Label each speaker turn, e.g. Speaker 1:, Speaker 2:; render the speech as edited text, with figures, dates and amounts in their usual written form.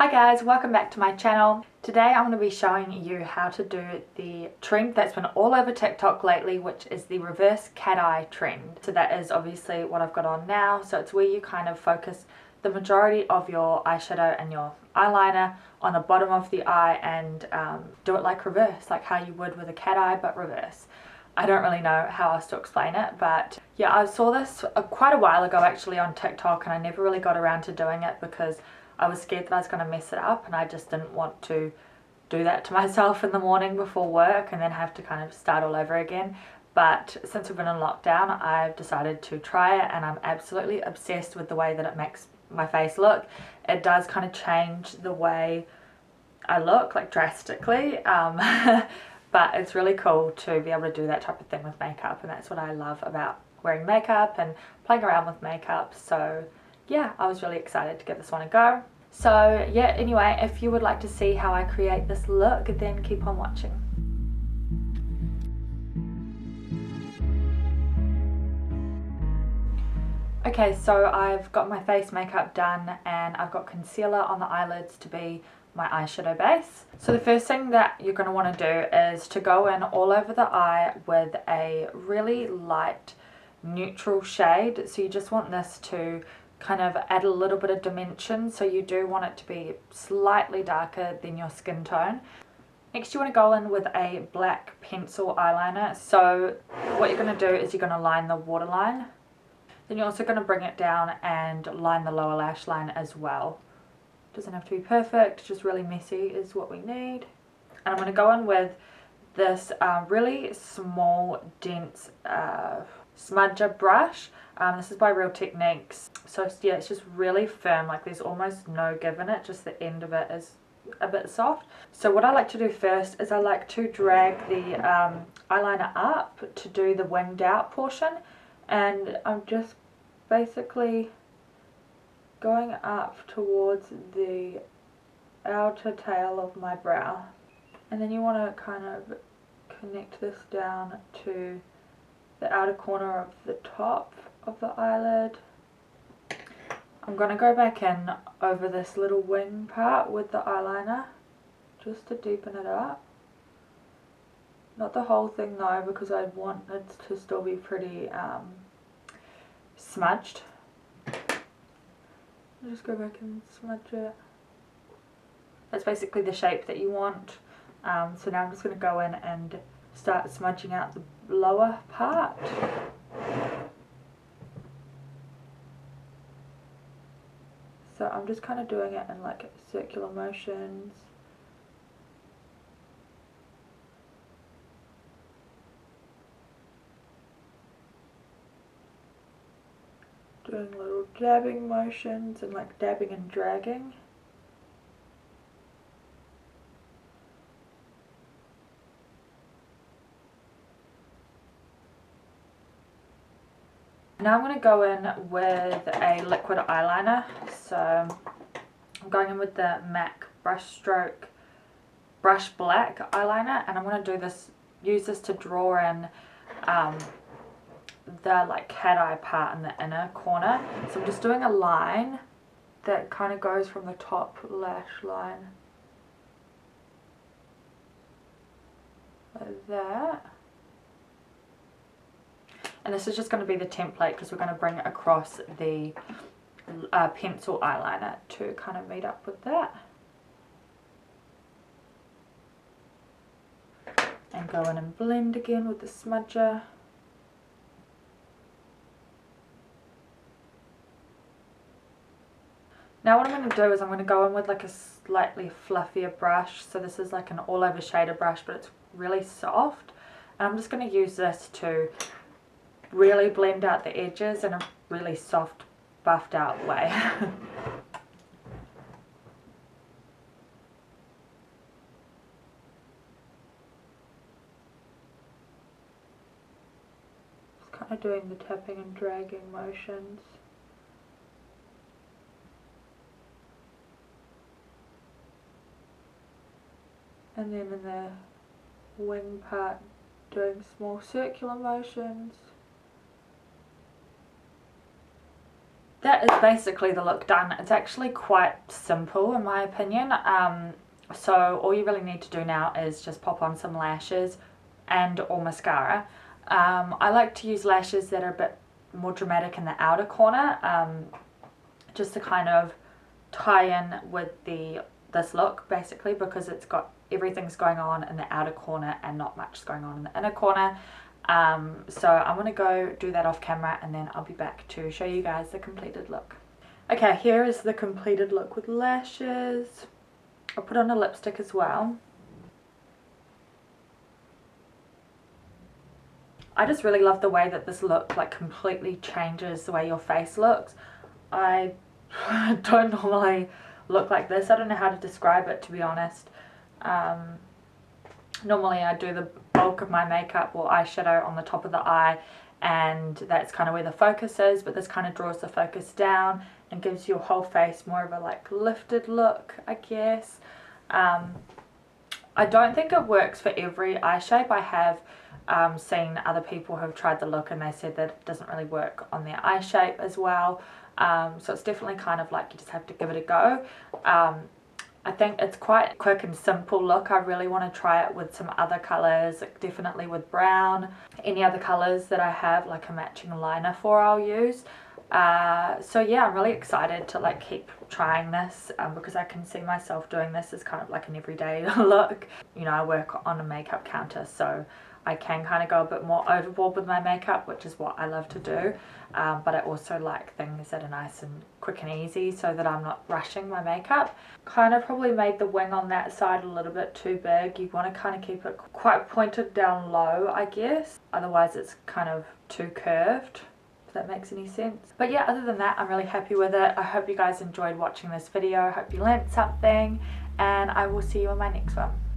Speaker 1: Hi guys, welcome back to my channel. Today I'm going to be showing you how to do the trend that's been all over TikTok lately, which is the reverse cat eye trend. So that is obviously what I've got on now. So it's where you kind of focus the majority of your eyeshadow and your eyeliner on the bottom of the eye and do it like reverse, like how you would with a cat eye but reverse. I don't really know how else to explain it, but yeah, I saw this quite a while ago actually on TikTok, and I never really got around to doing it because I was scared that I was going to mess it up, and I just didn't want to do that to myself in the morning before work and then have to kind of start all over again. But since we've been in lockdown, I've decided to try it, and I'm absolutely obsessed with the way that it makes my face look. It does kind of change the way I look, like drastically, but it's really cool to be able to do that type of thing with makeup, and that's what I love about wearing makeup and playing around with makeup. So yeah, I was really excited to give this one a go. So yeah, anyway, if you would like to see how I create this look, then keep on watching. Okay, so I've got my face makeup done and I've got concealer on the eyelids to be my eyeshadow base. So the first thing that you're going to want to do is to go in all over the eye with a really light neutral shade. So you just want this to kind of add a little bit of dimension, so you do want it to be slightly darker than your skin tone. Next you want to go in with a black pencil eyeliner. So what you're going to do is you're going to line the waterline. Then you're also going to bring it down and line the lower lash line as well. Doesn't have to be perfect, just really messy is what we need. And I'm going to go in with this really small, dense smudger brush. This is by Real Techniques. So yeah, it's just really firm, like there's almost no give in it, just the end of it is a bit soft. So what I like to do first is I like to drag the eyeliner up to do the winged out portion, and I'm just basically going up towards the outer tail of my brow. And then you want to kind of connect this down to the outer corner of the top of the eyelid. I'm going to go back in over this little wing part with the eyeliner just to deepen it up. Not the whole thing though, because I want it to still be pretty smudged. I'll just go back and smudge it. That's basically the shape that you want. So now I'm just going to go in and start smudging out the lower part. So I'm just kind of doing it in like circular motions. Doing little dabbing motions and like dabbing and dragging. Now I'm going to go in with a liquid eyeliner. So I'm going in with the MAC Brush Black eyeliner, and I'm going to use this to draw in the like cat eye part in the inner corner. So I'm just doing a line that kind of goes from the top lash line like that. And this is just going to be the template because we're going to bring it across the pencil eyeliner to kind of meet up with that. And go in and blend again with the smudger. Now what I'm going to do is I'm going to go in with like a slightly fluffier brush. So this is like an all over shader brush, but it's really soft. And I'm just going to use this to really blend out the edges in a really soft, buffed out way. Just kind of doing the tapping and dragging motions. And then in the wing part, doing small circular motions. that is basically the look done. It's actually quite simple in my opinion. So all you really need to do now is just pop on some lashes and or mascara. I like to use lashes that are a bit more dramatic in the outer corner, just to kind of tie in with this look basically, because it's got everything's going on in the outer corner and not much going on in the inner corner. So I'm going to go do that off camera and then I'll be back to show you guys the completed look. Okay, here is the completed look with lashes. I'll put on a lipstick as well. I just really love the way that this look like completely changes the way your face looks. I don't normally look like this. I don't know how to describe it, to be honest. Normally I do the bulk of my makeup or eyeshadow on the top of the eye, and that's kind of where the focus is, but this kind of draws the focus down and gives your whole face more of a like lifted look, I guess. I don't think it works for every eye shape. I have seen other people who have tried the look and they said that it doesn't really work on their eye shape as well. So it's definitely kind of like you just have to give it a go. I think it's quite a quick and simple look. I really want to try it with some other colours, like definitely with brown. Any other colours that I have like a matching liner for, I'll use. So yeah, I'm really excited to like keep trying this, because I can see myself doing this as kind of like an everyday look. You know, I work on a makeup counter, so I can kind of go a bit more overboard with my makeup, which is what I love to do. But I also like things that are nice and quick and easy so that I'm not rushing my makeup. Kind of probably made the wing on that side a little bit too big. You want to kind of keep it quite pointed down low, I guess. Otherwise it's kind of too curved, if that makes any sense. But yeah, other than that, I'm really happy with it. I hope you guys enjoyed watching this video. I hope you learnt something, and I will see you in my next one.